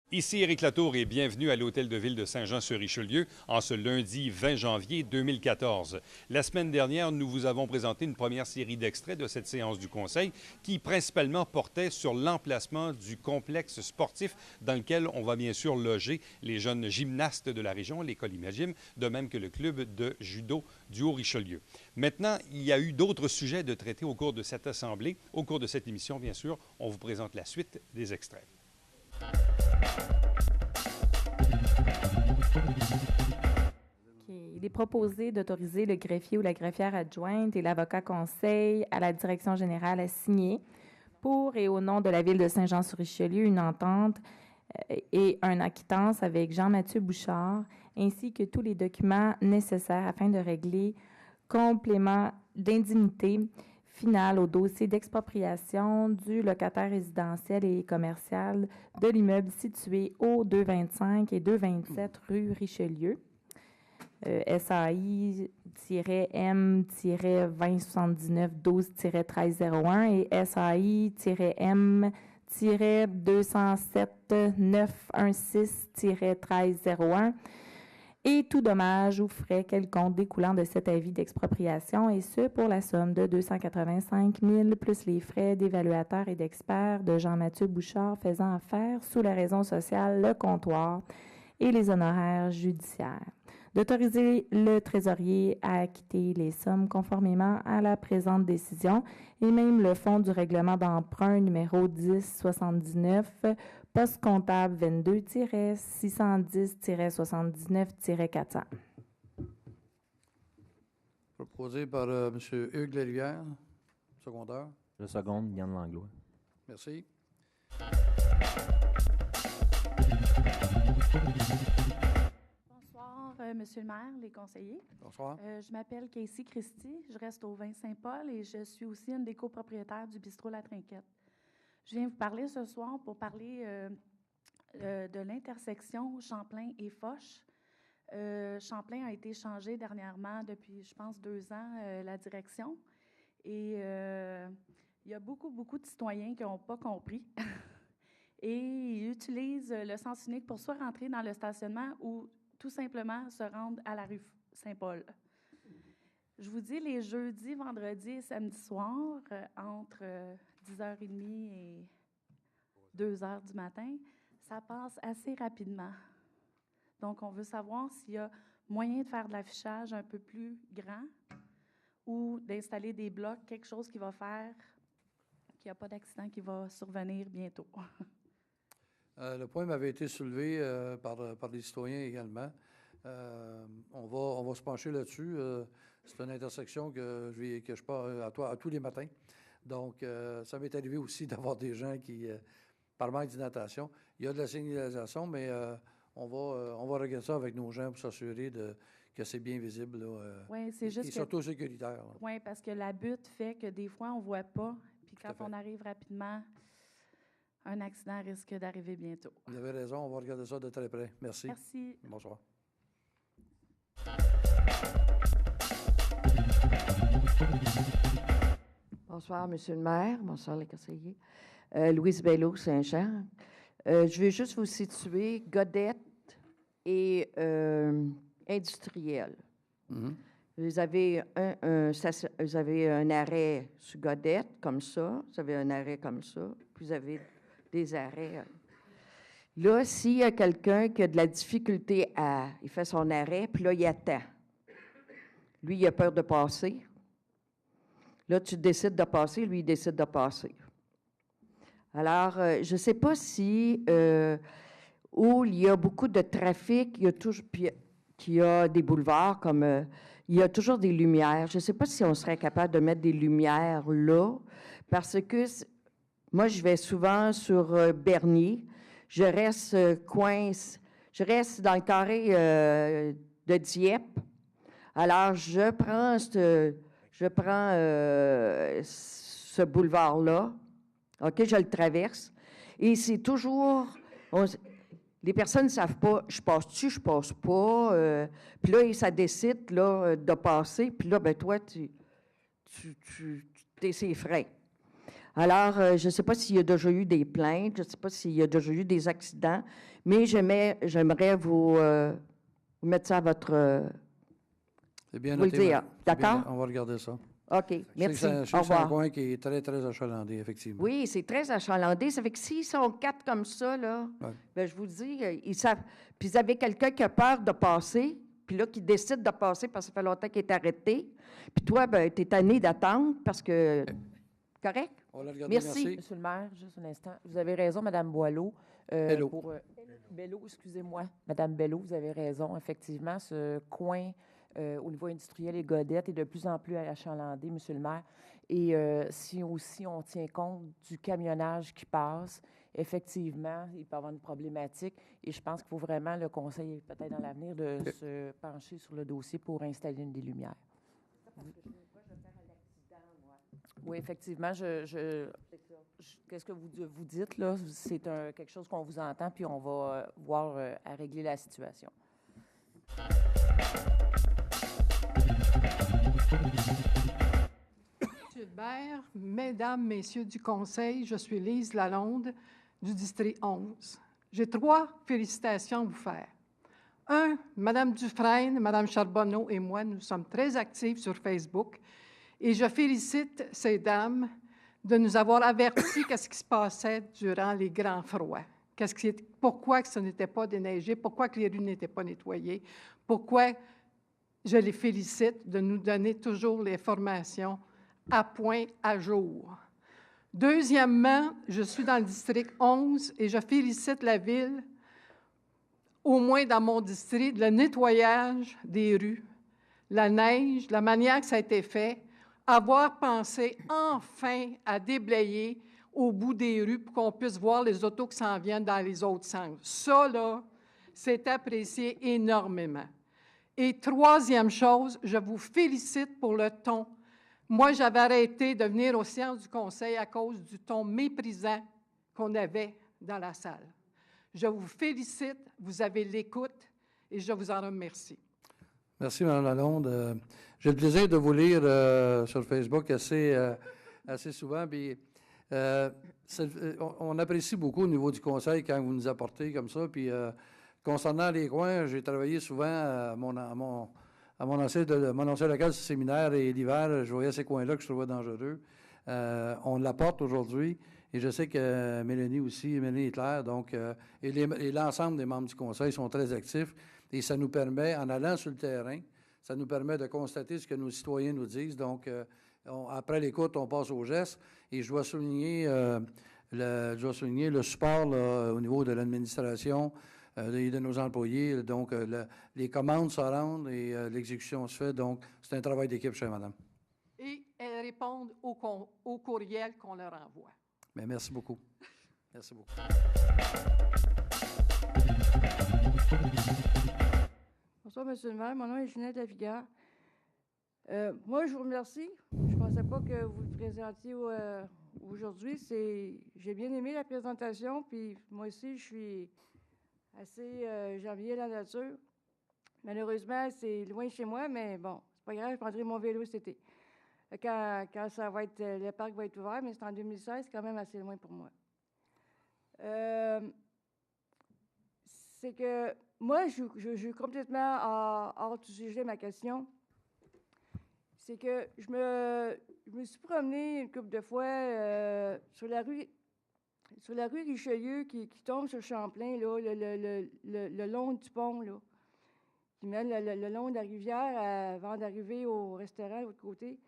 Ici Éric Latour et bienvenue à l'Hôtel de Ville de Saint-Jean-sur-Richelieu en ce lundi 20 janvier 2014. La semaine dernière, nous vous avons présenté une première série d'extraits de cette séance du Conseil qui principalement portait sur l'emplacement du complexe sportif dans lequel on va bien sûr loger les jeunes gymnastes de la région, l'école Imagim, de même que le club de judo du Haut-Richelieu. Maintenant, il y a eu d'autres sujets de traiter au cours de cette assemblée. Au cours de cette émission, bien sûr, on vous présente la suite des extraits. Il est proposé d'autoriser le greffier ou la greffière adjointe et l'avocat conseil à la direction générale à signer pour et au nom de la Ville de Saint-Jean-sur-Richelieu une entente et un acquittance avec Jean-Mathieu Bouchard, ainsi que tous les documents nécessaires afin de régler complément d'indemnité finale au dossier d'expropriation du locataire résidentiel et commercial de l'immeuble situé au 225 et 227 rue Richelieu. SAI-M-2079-12-1301 et SAI-M-207-916-1301 et tout dommage ou frais quelconque découlant de cet avis d'expropriation, et ce pour la somme de 285 000 plus les frais d'évaluateur et d'expert de Jean-Mathieu Bouchard faisant affaire sous la raison sociale Le Comptoir et les honoraires judiciaires. D'autoriser le trésorier à acquitter les sommes conformément à la présente décision et même le fonds du règlement d'emprunt numéro 1079, poste comptable 22-610-79-400. Proposé par M. Hugues Larivière, secondaire. Le second, Yann Langlois. Merci. Bonsoir, Monsieur le maire, les conseillers. Bonsoir. Je m'appelle Casey Christie, je reste au 20 Saint-Paul et je suis aussi une des copropriétaires du bistrot La Trinquette. Je viens vous parler ce soir pour parler de l'intersection Champlain et Foch. Champlain a été changé dernièrement, depuis, je pense, 2 ans, la direction. Et il y a beaucoup de citoyens qui n'ont pas compris. Et ils utilisent le sens unique pour soit rentrer dans le stationnement ou tout simplement se rendre à la rue Saint-Paul. Je vous dis, les jeudis, vendredis et samedis soirs, entre 10h30 et 2h du matin, ça passe assez rapidement. Donc, on veut savoir s'il y a moyen de faire de l'affichage un peu plus grand ou d'installer des blocs, quelque chose qui va faire qu'il n'y a pas d'accident qui va survenir bientôt. Le point m'avait été soulevé par des citoyens également. On va se pencher là-dessus. C'est une intersection que je pars à tous les matins. Donc, ça m'est arrivé aussi d'avoir des gens qui, par manque d'hydratation, il y a de la signalisation, mais on va regarder ça avec nos gens pour s'assurer que c'est bien visible. Oui, c'est juste et surtout sécuritaire. Oui, parce que la butte fait que des fois, on ne voit pas. Puis quand on arrive rapidement, un accident risque d'arriver bientôt. Vous avez raison, on va regarder ça de très près. Merci. Merci. Bonsoir. Bonsoir, Monsieur le maire. Bonsoir, les conseillers. Louise Bello, Saint-Jean. Je vais juste vous situer Godette et Industriel. Mm-hmm. Vous avez un arrêt sur Godette, comme ça. Vous avez un arrêt comme ça. Puis vous avez des arrêts. Là, s'il y a quelqu'un qui a de la difficulté il fait son arrêt, puis là, il attend. Lui, il a peur de passer. Là, tu décides de passer, lui, il décide de passer. Alors, je ne sais pas si où il y a beaucoup de trafic, il y a toujours, puis qu'il y a des boulevards comme il y a toujours des lumières. Je ne sais pas si on serait capable de mettre des lumières là, parce que moi, je vais souvent sur Bernier. Je reste dans le carré de Dieppe. Alors, je prends ce boulevard-là. OK, je le traverse. Et c'est toujours... les personnes ne savent pas, je passe-tu, je passe pas. Puis là, ça décide là, de passer. Puis là, ben toi, tu es ses freins. Alors, je ne sais pas s'il y a déjà eu des plaintes, je ne sais pas s'il y a déjà eu des accidents, mais j'aimerais vous mettre ça à votre... C'est bien vous le noté, dire. madame. C'est bien, D'accord? on va regarder ça. OK, merci. Je sais Au que c'est un revoir. coin qui est très, très achalandé, effectivement. Oui, c'est très achalandé. Ça fait que s'ils sont 4 comme ça, là, Ouais. ben, je vous dis, ils savent. Puis vous avez quelqu'un qui a peur de passer, puis là, qui décide de passer parce que ça fait longtemps qu'il est arrêté. Puis toi, ben, tu es tanné d'attendre parce que... Correct? On va la regarder, Merci. Monsieur le maire, juste un instant. Vous avez raison, Madame Boileau. Bello. Bello, excusez-moi. Madame Bello, vous avez raison. Effectivement, ce coin au niveau industriel et Godette est de plus en plus achalandé, Monsieur le maire. Et si aussi on tient compte du camionnage qui passe, effectivement, il peut y avoir une problématique. Et je pense qu'il faut vraiment, le conseil, peut-être dans l'avenir, de se pencher sur le dossier pour installer des lumières. Oui, effectivement, qu'est-ce que vous dites, là? C'est quelque chose qu'on vous entend, puis on va voir à régler la situation. Monsieur Hubert, Mesdames, Messieurs du Conseil, je suis Lise Lalonde du district 11. J'ai 3 félicitations à vous faire. 1, Madame Dufresne, Madame Charbonneau et moi, nous sommes très actifs sur Facebook et je félicite ces dames de nous avoir avertis qu'est-ce qui se passait durant les grands froids. Pourquoi que ce n'était pas déneigé, pourquoi que les rues n'étaient pas nettoyées, pourquoi je les félicite de nous donner toujours les formations à point, à jour. Deuxièmement, je suis dans le district 11 et je félicite la ville, au moins dans mon district, le nettoyage des rues, la neige, la manière que ça a été fait, avoir pensé enfin à déblayer au bout des rues pour qu'on puisse voir les autos qui s'en viennent dans les autres sens. Ça, là, c'est apprécié énormément. Et troisième chose, je vous félicite pour le ton. Moi, j'avais arrêté de venir aux séances du Conseil à cause du ton méprisant qu'on avait dans la salle. Je vous félicite, vous avez l'écoute et je vous en remercie. Merci, Mme Lalonde. J'ai le plaisir de vous lire sur Facebook assez souvent. Puis, on apprécie beaucoup au niveau du Conseil quand vous nous apportez comme ça. Puis, concernant les coins, j'ai travaillé souvent à mon ancien local du séminaire et l'hiver, je voyais ces coins-là que je trouvais dangereux. On l'apporte aujourd'hui et je sais que Mélanie Hitler, donc, et l'ensemble des membres du Conseil sont très actifs et ça nous permet, en allant sur le terrain, ça nous permet de constater ce que nos citoyens nous disent. Donc, après l'écoute, on passe au geste et je dois souligner le support là, au niveau de l'administration et de nos employés. Donc, les commandes se rendent et l'exécution se fait. Donc, c'est un travail d'équipe, chère madame. Et elles répondent au courriel qu'on leur envoie. Bien, merci beaucoup. Merci beaucoup. Bonsoir, M. le maire. Mon nom est Ginette Lavigueur. Moi, je vous remercie. Je ne pensais pas que vous le présentiez aujourd'hui. J'ai bien aimé la présentation, puis moi aussi, je suis assez... j'aime bien la nature. Malheureusement, c'est loin de chez moi, mais bon, c'est pas grave, je prendrai mon vélo cet été. Quand ça va être, le parc va être ouvert, mais c'est en 2016, c'est quand même assez loin pour moi. C'est que moi, je suis complètement hors du sujet, ma question. C'est que je me suis promenée une couple de fois sur la rue Richelieu qui tombe sur Champlain, là, le long du pont, là, qui mène le long de la rivière avant d'arriver au restaurant de l'autre côté.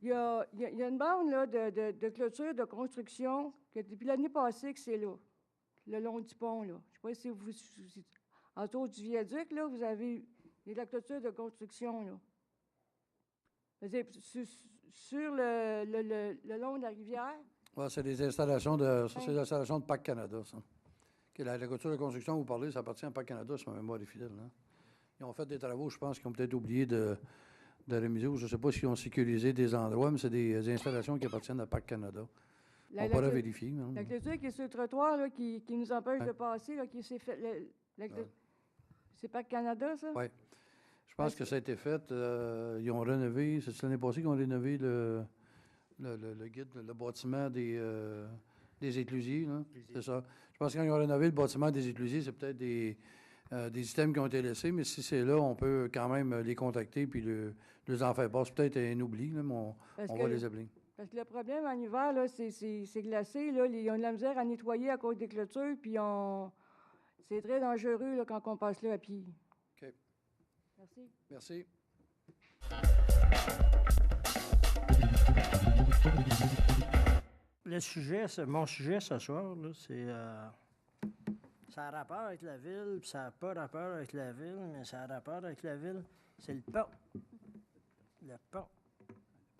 Il y a une bande là, de clôture, de construction, que depuis l'année passée que c'est là, le long du pont. Là. Je ne sais pas si autour du viaduc, là, vous avez de la clôture de construction. Là. Sur le long de la rivière. Ouais, c'est des installations de Parc Canada, ça. La clôture de construction, vous parlez, ça appartient à Parc Canada, c'est ma mémoire est fidèle. Hein? Ils ont fait des travaux, je pense, qu'ils ont peut-être oublié de rémiser, ou je ne sais pas s'ils ont sécurisé des endroits, mais c'est des installations qui appartiennent à Parc Canada. On pourrait vérifier. Non? La clôture qui est sur le trottoir, là, qui nous empêche de passer, là, qui s'est fait... C'est pas Canada, ça? Oui. Je pense que ça a été fait. Ils ont rénové, c'est l'année passée qu'ils ont rénové le guide, le bâtiment des éclusiers. C'est ça. Je pense que quand ils ont rénové le bâtiment des éclusiers, c'est peut-être des items qui ont été laissés, mais si c'est là, on peut quand même les contacter puis les en faire part. C'est peut-être un oubli, là, mais on va les appeler. Parce que le problème en hiver, là, c'est glacé. Là, ils ont de la misère à nettoyer à cause des clôtures, puis c'est très dangereux là, quand on passe là à pied. OK. Merci. Merci. Mon sujet ce soir, là, c'est... ça a rapport avec la ville, puis ça n'a pas rapport avec la ville, mais ça a rapport avec la ville. C'est le pont. Le pont.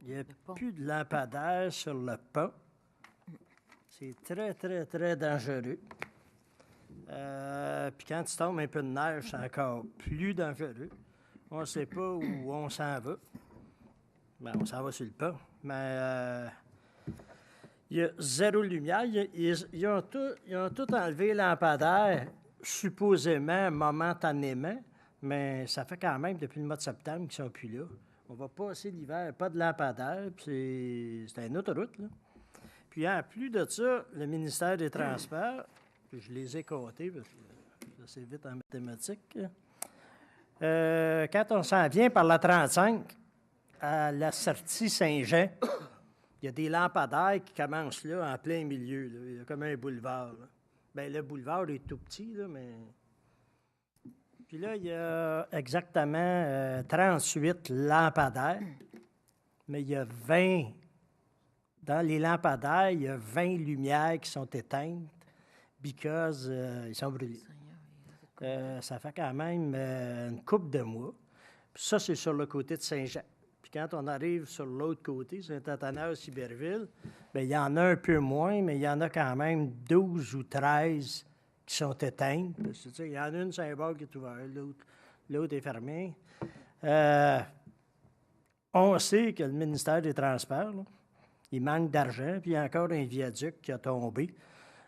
Il n'y a plus de lampadaire sur le pont. C'est très, très, très dangereux. Puis quand tu tombes un peu de neige, c'est encore plus dangereux. On ne sait pas où on s'en va. Ben, on s'en va sur le pont. Mais il y a zéro lumière. Ils ont tout enlevé les lampadaires, supposément, momentanément, mais ça fait quand même depuis le mois de septembre qu'ils ne sont plus là. On va passer l'hiver, pas de lampadaire, puis c'est une autoroute, là. Puis en plus de ça, le ministère des Transports, puis je les ai comptés, parce que c'est vite en mathématiques, quand on s'en vient par la 35, à la sortie Saint-Jean, il y a des lampadaires qui commencent là, en plein milieu. Là. Il y a comme un boulevard. Là. Bien, le boulevard est tout petit, là, mais... Puis là, il y a exactement 38 lampadaires, mais il y a 20... Dans les lampadaires, il y a 20 lumières qui sont éteintes because ils sont brûlés. Ça fait quand même une couple de mois. Puis ça, c'est sur le côté de Saint-Jean. Puis quand on arrive sur l'autre côté, Saint-Athanase-Iberville, bien, il y en a un peu moins, mais il y en a quand même 12 ou 13 qui sont éteintes. Parce que, tu sais, il y en a une Saint-Barth qui est ouverte, l'autre est fermée. On sait que le ministère des Transports, là, il manque d'argent, puis il y a encore un viaduc qui a tombé.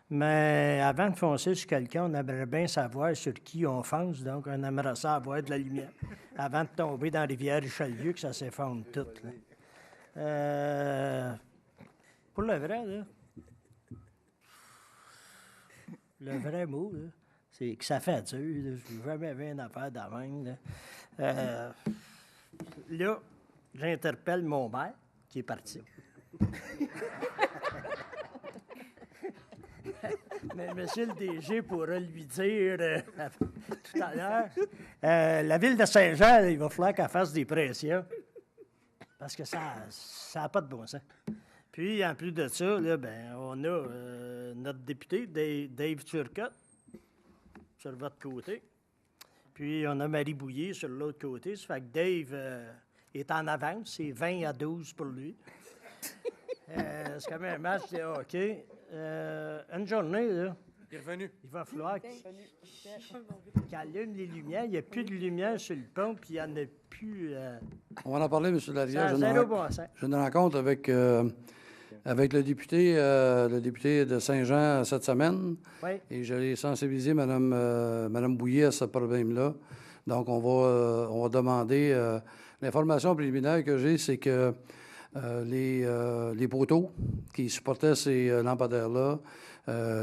Mais avant de foncer sur quelqu'un, on aimerait bien savoir sur qui on fonce, donc on aimerait ça avoir de la lumière. Avant de tomber dans la rivière Richelieu, que ça s'effondre tout. Là. Pour le vrai, là, le vrai mot, là, c'est que ça fait dur. Je n'ai jamais vu une affaire de même. Là, j'interpelle mon maire, qui est parti. Mais monsieur le DG pourra lui dire tout à l'heure, la ville de Saint-Jean, il va falloir qu'elle fasse des pressions parce que ça n'a pas de bon sens. Puis, en plus de ça, là, ben, on a notre député, Dave Turcotte, sur votre côté. Puis, on a Marie Bouillet sur l'autre côté. Ça fait que Dave est en avance. C'est 20-12 pour lui. C'est comme un match de hockey. Une journée, là, Il est revenu. il va falloir qu'il allume les lumières. Il n'y a plus de lumière sur le pont, puis il n'y en a plus... On va en parler, M. Larrière. Ça a zéro bon sens. J'ai une rencontre avec le député de Saint-Jean cette semaine. Oui. Et j'allais sensibiliser Mme Bouillet à ce problème-là. Donc, on va demander... l'information préliminaire que j'ai, c'est que les poteaux qui supportaient ces lampadaires-là,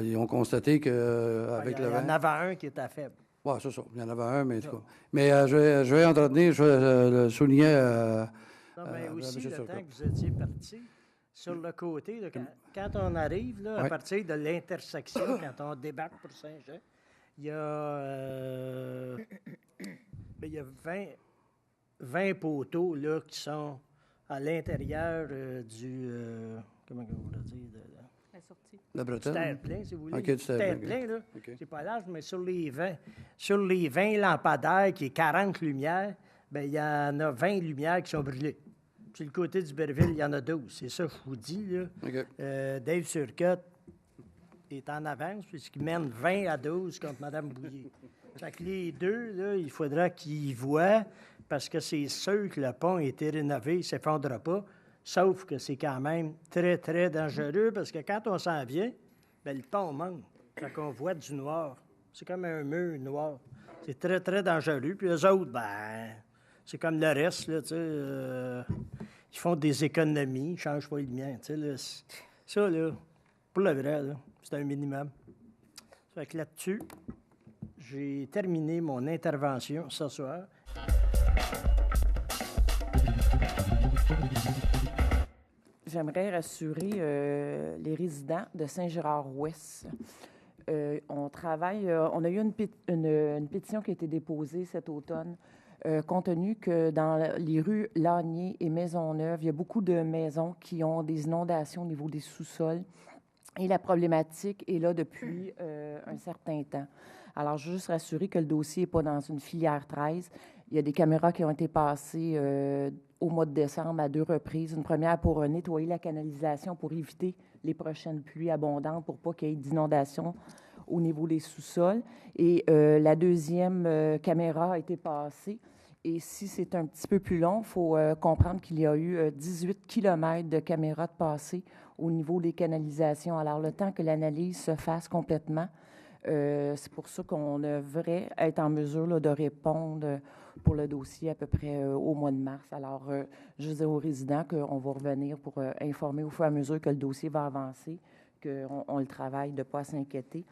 ils ont constaté qu'avec le vent... Il y en avait un qui était faible. Oui, c'est ça. Il y en avait un, mais en tout cas. Mais je vais entretenir, je vais le souligner Non, mais aussi, M. le Turcotte. temps que vous étiez parti, sur le côté, là, quand on arrive, là, à Ouais. partir de l'intersection, quand on débarque pour Saint-Jean, il y a, il y a 20 poteaux là, qui sont à l'intérieur du... comment on va dire? La sortie. La Du Bretagne. terre-plein, si vous voulez. OK, du Du terre-plein, terre-plein, là. OK. C'est pas large, mais sur les 20 lampadaires, qui est 40 lumières, bien, il y en a 20 lumières qui sont brûlées. Sur le côté du Berville, il y en a 12. C'est ça que je vous dis, là. OK. Dave Turcotte est en avance, puisqu'il mène 20-12 contre Mme Bouillet. Fait que les deux, là, il faudra qu'ils y voient, parce que c'est sûr que le pont a été rénové, il ne s'effondrera pas. Sauf que c'est quand même très, très dangereux parce que quand on s'en vient, bien, le pont manque. Quand on voit du noir, c'est comme un mur noir. C'est très, très dangereux. Puis eux autres, ben, c'est comme le reste, là, tu sais. Ils font des économies, ils ne changent pas le mien. Tu sais, là, ça, là, pour le vrai, là, c'est un minimum. Fait que là-dessus, j'ai terminé mon intervention ce soir. J'aimerais rassurer les résidents de Saint-Gérard-Ouest. On travaille, on a eu une pétition qui a été déposée cet automne, compte tenu que dans les rues Lanier et Maisonneuve, il y a beaucoup de maisons qui ont des inondations au niveau des sous-sols. Et la problématique est là depuis un certain temps. Alors, je veux juste rassurer que le dossier n'est pas dans une filière 13. Il y a des caméras qui ont été passées au mois de décembre à 2 reprises. Une première pour nettoyer la canalisation pour éviter les prochaines pluies abondantes pour pas qu'il y ait d'inondations au niveau des sous-sols. Et la deuxième caméra a été passée. Et si c'est un petit peu plus long, il faut comprendre qu'il y a eu 18 kilomètres de caméras de passée au niveau des canalisations. Alors, le temps que l'analyse se fasse complètement, c'est pour ça qu'on devrait être en mesure là, de répondre pour le dossier à peu près au mois de mars. Alors, je dis aux résidents qu'on va revenir pour informer au fur et à mesure que le dossier va avancer, qu'on le travaille, de ne pas s'inquiéter.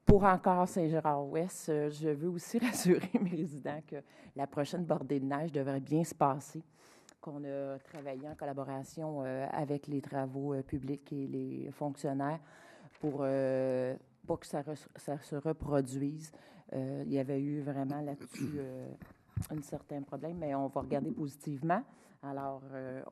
Pour encore Saint-Gérard-Ouest, je veux aussi rassurer mes résidents que la prochaine bordée de neige devrait bien se passer, qu'on a travaillé en collaboration avec les travaux publics et les fonctionnaires pour pas que ça se reproduise. Il y avait eu vraiment là-dessus un certain problème, mais on va regarder positivement. Alors,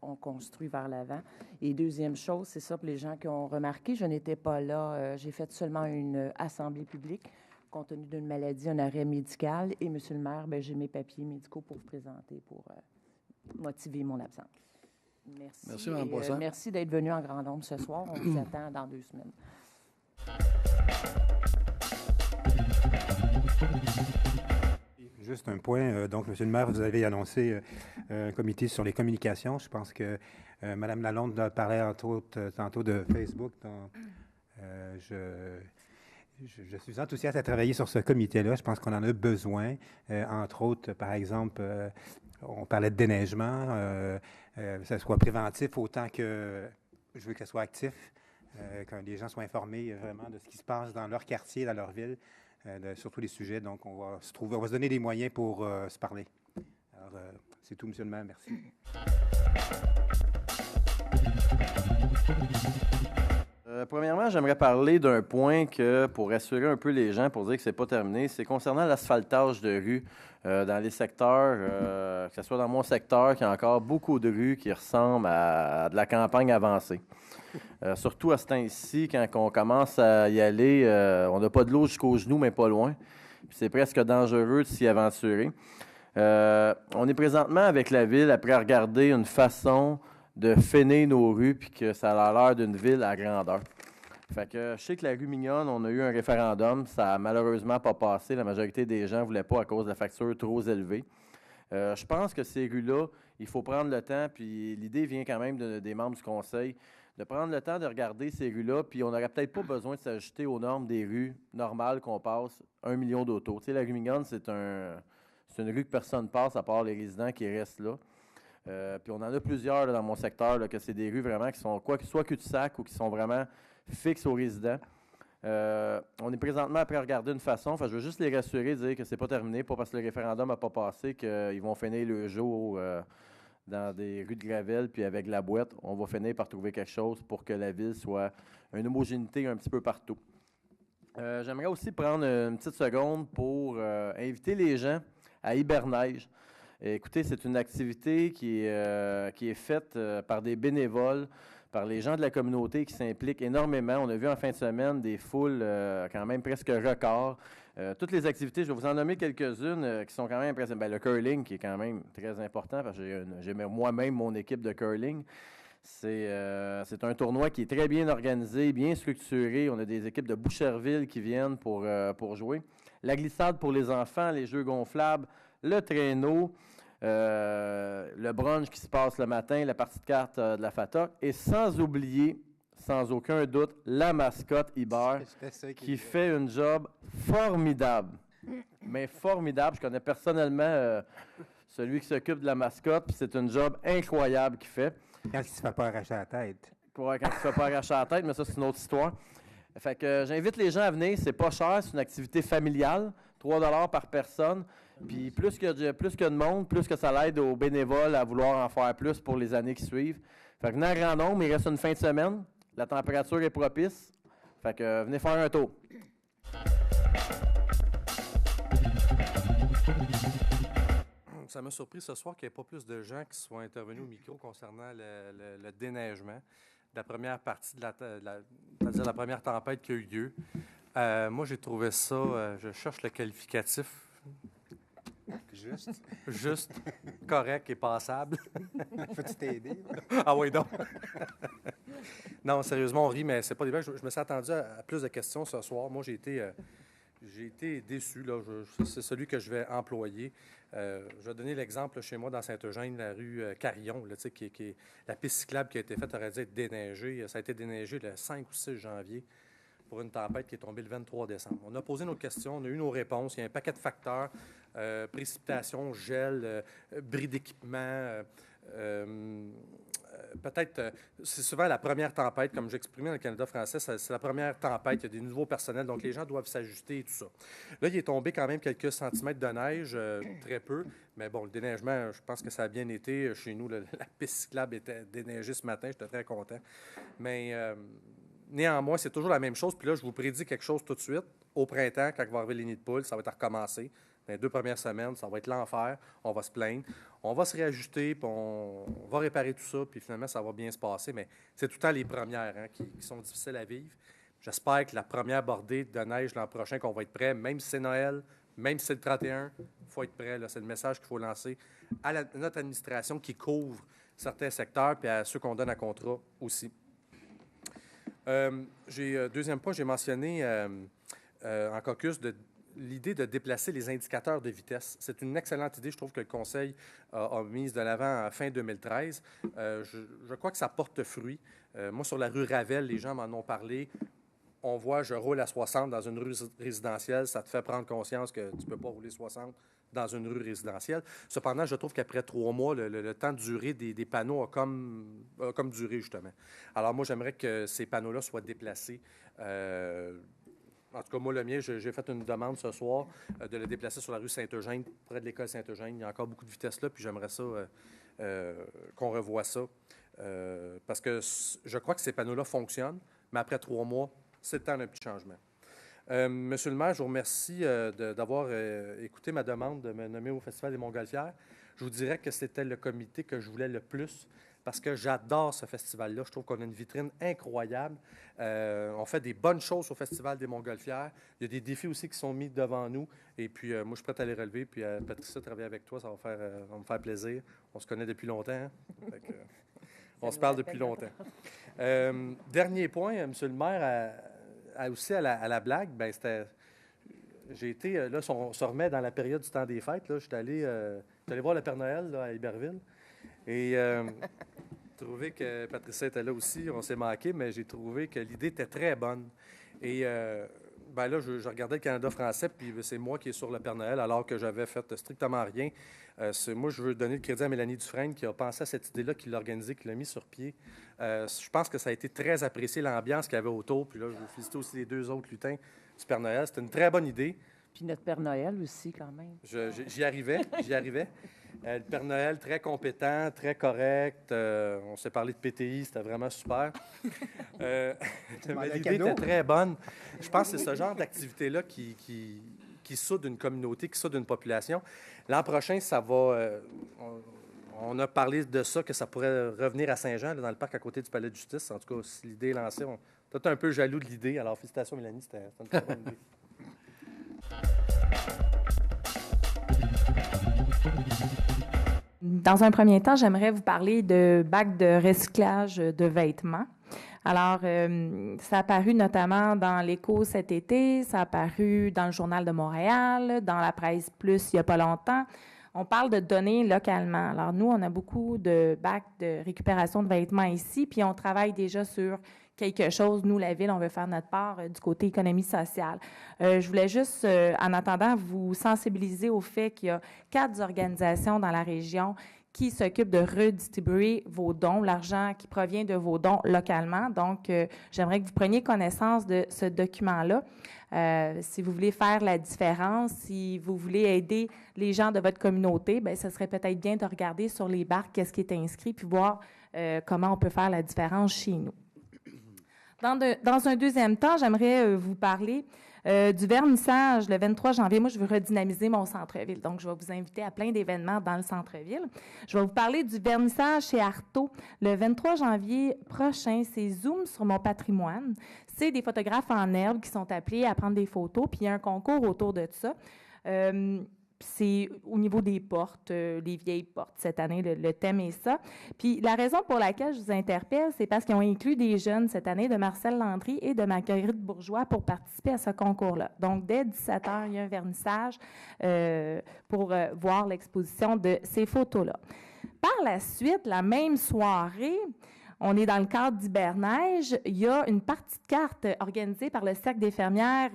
on construit vers l'avant. Et deuxième chose, c'est ça pour les gens qui ont remarqué, je n'étais pas là. J'ai fait seulement une assemblée publique compte tenu d'une maladie, un arrêt médical. Et, monsieur le maire, bien, j'ai mes papiers médicaux pour vous présenter, pour motiver mon absence. Merci. Merci, Mme Poisson. Merci d'être venu en grand nombre ce soir. On vous attend dans 2 semaines. Juste un point. Donc, M. le maire, vous avez annoncé un comité sur les communications. Je pense que Mme Lalonde parlait entre autres tantôt de Facebook. Donc, je suis enthousiaste à travailler sur ce comité-là. Je pense qu'on en a besoin. Entre autres, par exemple, on parlait de déneigement, que ce soit préventif autant que je veux que ce soit actif, que les gens soient informés vraiment de ce qui se passe dans leur quartier, dans leur ville. Sur tous les sujets. Donc, on va se donner des moyens pour se parler. Alors, c'est tout, M. le maire. Merci. Premièrement, j'aimerais parler d'un point que, pour rassurer un peu les gens, pour dire que c'est pas terminé, c'est concernant l'asphaltage de rues dans les secteurs, que ce soit dans mon secteur, qu'il y a encore beaucoup de rues qui ressemblent à de la campagne avancée. Surtout à ce temps-ci, quand on commence à y aller, on n'a pas de l'eau jusqu'aux genoux, mais pas loin. C'est presque dangereux de s'y aventurer. On est présentement avec la ville après regarder une façon de feiner nos rues, puis que ça a l'air d'une ville à grandeur. Fait que je sais que la rue Mignonne, on a eu un référendum, ça n'a malheureusement pas passé. La majorité des gens ne voulaient pas à cause de la facture trop élevée. Je pense que ces rues-là, il faut prendre le temps, puis l'idée vient quand même des membres du conseil, de prendre le temps de regarder ces rues-là, puis on n'aurait peut-être pas besoin de s'ajouter aux normes des rues normales qu'on passe 1 million d'autos. Tu sais, la rue Mignonne, c'est une rue que personne ne passe à part les résidents qui restent là. Puis on en a plusieurs là, dans mon secteur, là, que c'est des rues vraiment qui sont soit cul-de-sac ou qui sont vraiment fixes aux résidents. On est présentement après regarder une façon. Enfin, je veux juste les rassurer, dire que c'est pas terminé, pas parce que le référendum n'a pas passé qu'ils vont finir le jour dans des rues de Gravel, puis avec la boîte, on va finir par trouver quelque chose pour que la ville soit une homogénéité un petit peu partout. J'aimerais aussi prendre une petite seconde pour inviter les gens à Hiberneige. Écoutez, c'est une activité qui est faite par des bénévoles, par les gens de la communauté qui s'impliquent énormément. On a vu en fin de semaine des foules quand même presque records. Toutes les activités, je vais vous en nommer quelques-unes qui sont quand même impressionnantes. Bien, le curling, qui est quand même très important, parce que j'ai moi-même mon équipe de curling. C'est un tournoi qui est très bien organisé, bien structuré. On a des équipes de Boucherville qui viennent pour jouer. La glissade pour les enfants, les jeux gonflables, le traîneau. le brunch qui se passe le matin, la partie de cartes de la FATOC, et sans oublier, sans aucun doute, la mascotte Iber, qui fait une job formidable. Mais formidable. Je connais personnellement celui qui s'occupe de la mascotte, puis c'est une job incroyable qu'il fait. Quand il ne se fait pas arracher la tête. Quand il ne se fait pas arracher la tête, mais ça, c'est une autre histoire. Fait que j'invite les gens à venir. C'est pas cher, c'est une activité familiale, 3 $ par personne. Puis plus qu'il y a de monde, plus que ça l'aide aux bénévoles à vouloir en faire plus pour les années qui suivent. Fait que venez en grand nombre, il reste une fin de semaine. La température est propice. Fait que venez faire un tour. Ça m'a surpris ce soir qu'il n'y ait pas plus de gens qui soient intervenus au micro concernant le déneigement de la première partie c'est-à-dire la première tempête qui a eu lieu. Moi, j'ai trouvé ça, je cherche le qualificatif. Juste, correct et passable. Faut-tu t'aider? Ah oui, donc. Non, sérieusement, on rit, mais c'est pas des blagues. Je me suis attendu à plus de questions ce soir. Moi, j'ai été déçu. Là. C'est celui que je vais employer. Je vais donner l'exemple chez moi dans Saint-Eugène, la rue Carillon, là, qui la piste cyclable qui a été faite aurait dû être déneigée. Ça a été déneigé le 5 ou 6 janvier pour une tempête qui est tombée le 23 décembre. On a posé nos questions, on a eu nos réponses. Il y a un paquet de facteurs, précipitation, gel, bris d'équipement, peut-être, c'est souvent la première tempête, comme j'exprimais dans le Canada français, c'est la première tempête, il y a des nouveaux personnels, donc les gens doivent s'ajuster et tout ça. Là, il est tombé quand même quelques centimètres de neige, très peu, mais bon, le déneigement, je pense que ça a bien été. Chez nous, la piste cyclable était déneigée ce matin, j'étais très content. Mais néanmoins, c'est toujours la même chose, puis là, je vous prédis quelque chose tout de suite. Au printemps, quand il va arriver les nids de poules, ça va être à recommencer. Dans les 2 premières semaines, ça va être l'enfer. On va se plaindre. On va se réajuster, puis on va réparer tout ça, puis finalement, ça va bien se passer. Mais c'est tout le temps les premières qui sont difficiles à vivre. J'espère que la première bordée de neige l'an prochain, qu'on va être prêt, même si c'est Noël, même si c'est le 31, il faut être prêt. C'est le message qu'il faut lancer à notre administration qui couvre certains secteurs, puis à ceux qu'on donne à contrat aussi. Deuxième point, j'ai mentionné en caucus l'idée de déplacer les indicateurs de vitesse. C'est une excellente idée, je trouve, que le Conseil a mise de l'avant en fin 2013. Je crois que ça porte fruit. Moi, sur la rue Ravel, les gens m'en ont parlé. On voit, je roule à 60 dans une rue résidentielle, ça te fait prendre conscience que tu ne peux pas rouler 60 dans une rue résidentielle. Cependant, je trouve qu'après 3 mois, le temps de durée des panneaux a comme duré, justement. Alors moi, j'aimerais que ces panneaux-là soient déplacés. En tout cas, moi, le mien, j'ai fait une demande ce soir de le déplacer sur la rue Saint-Eugène, près de l'école Saint-Eugène. Il y a encore beaucoup de vitesse là, puis j'aimerais ça qu'on revoie ça. Parce que je crois que ces panneaux-là fonctionnent, mais après 3 mois, c'est le temps d'un petit changement. Monsieur le maire, je vous remercie d'avoir écouté ma demande de me nommer au Festival des Montgolfières. Je vous dirais que c'était le comité que je voulais le plus parce que j'adore ce festival-là. Je trouve qu'on a une vitrine incroyable. On fait des bonnes choses au Festival des Montgolfières. Il y a des défis aussi qui sont mis devant nous. Et puis, moi, je suis prêt à les relever. Puis, Patricia, travailler avec toi, ça va me faire plaisir. On se connaît depuis longtemps. Hein? Fait que, on se parle depuis longtemps. Dernier point, monsieur le maire, aussi à la blague, bien, c'était... J'ai été... Là, on se remet dans la période du temps des fêtes. Là, je suis allé voir le Père Noël là, à Iberville. Et j'ai trouvé que Patricia était là aussi. On s'est manqué, mais j'ai trouvé que l'idée était très bonne. Et ben là, je regardais le Canada français, puis c'est moi qui est sur le Père Noël, alors que j'avais fait strictement rien. Moi, je veux donner le crédit à Mélanie Dufresne, qui a pensé à cette idée-là, qui l'a organisée, qui l'a mis sur pied. Je pense que ça a été très apprécié, l'ambiance qu'il y avait autour. Puis là, je veux féliciter aussi les 2 autres lutins du Père Noël. C'était une très bonne idée. Puis notre Père Noël aussi, quand même. J'y arrivais. Le Père Noël, très compétent, très correct. On s'est parlé de PTI, c'était vraiment super. Mais l'idée était très bonne. Je pense que c'est ce genre d'activité-là qui soude une communauté, qui soude une population. L'an prochain, ça va... on a parlé de ça, que ça pourrait revenir à Saint-Jean, là, dans le parc à côté du Palais de justice. En tout cas, si l'idée est lancée, on est un peu jaloux de l'idée. Alors, félicitations, Mélanie, c'était une très bonne idée. Dans un premier temps, j'aimerais vous parler de bacs de recyclage de vêtements. Alors, ça a apparu notamment dans l'Écho cet été, ça a apparu dans le Journal de Montréal, dans la Presse Plus il n'y a pas longtemps. On parle de donner localement. Alors, nous, on a beaucoup de bacs de récupération de vêtements ici, puis on travaille déjà sur quelque chose. Nous, la Ville, on veut faire notre part du côté économie sociale. Je voulais juste, en attendant, vous sensibiliser au fait qu'il y a 4 organisations dans la région qui s'occupent de redistribuer vos dons, l'argent qui provient de vos dons localement. Donc, j'aimerais que vous preniez connaissance de ce document-là. Si vous voulez faire la différence, si vous voulez aider les gens de votre communauté, bien, ce serait peut-être bien de regarder sur les barques qu'est-ce qui est inscrit, puis voir comment on peut faire la différence chez nous. Dans un deuxième temps, j'aimerais vous parler du vernissage le 23 janvier. Moi, je veux redynamiser mon centre-ville. Donc, je vais vous inviter à plein d'événements dans le centre-ville. Je vais vous parler du vernissage chez Artaud le 23 janvier prochain. C'est Zoom sur mon patrimoine. C'est des photographes en herbe qui sont appelés à prendre des photos, puis il y a un concours autour de ça. C'est au niveau des portes, les vieilles portes. Cette année, le thème est ça. Puis la raison pour laquelle je vous interpelle, c'est parce qu'ils ont inclus des jeunes cette année de Marcel Landry et de Marguerite Bourgeois pour participer à ce concours-là. Donc, dès 17h, il y a un vernissage pour voir l'exposition de ces photos-là. Par la suite, la même soirée, on est dans le cadre d'Hiberneige. Il y a une partie de cartes organisée par le Cercle des fermières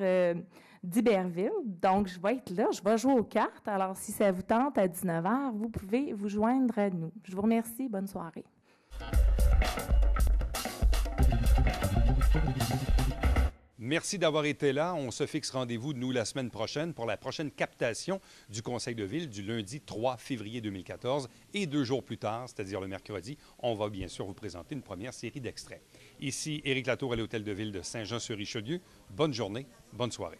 d'Iberville. Donc, je vais être là, je vais jouer aux cartes. Alors, si ça vous tente à 19h, vous pouvez vous joindre à nous. Je vous remercie. Bonne soirée. Merci d'avoir été là. On se fixe rendez-vous, nous, la semaine prochaine pour la prochaine captation du Conseil de ville du lundi 3 février 2014. Et 2 jours plus tard, c'est-à-dire le mercredi, on va bien sûr vous présenter une première série d'extraits. Ici, Éric Latour à l'Hôtel de Ville de Saint-Jean-sur-Richelieu. Bonne journée, bonne soirée.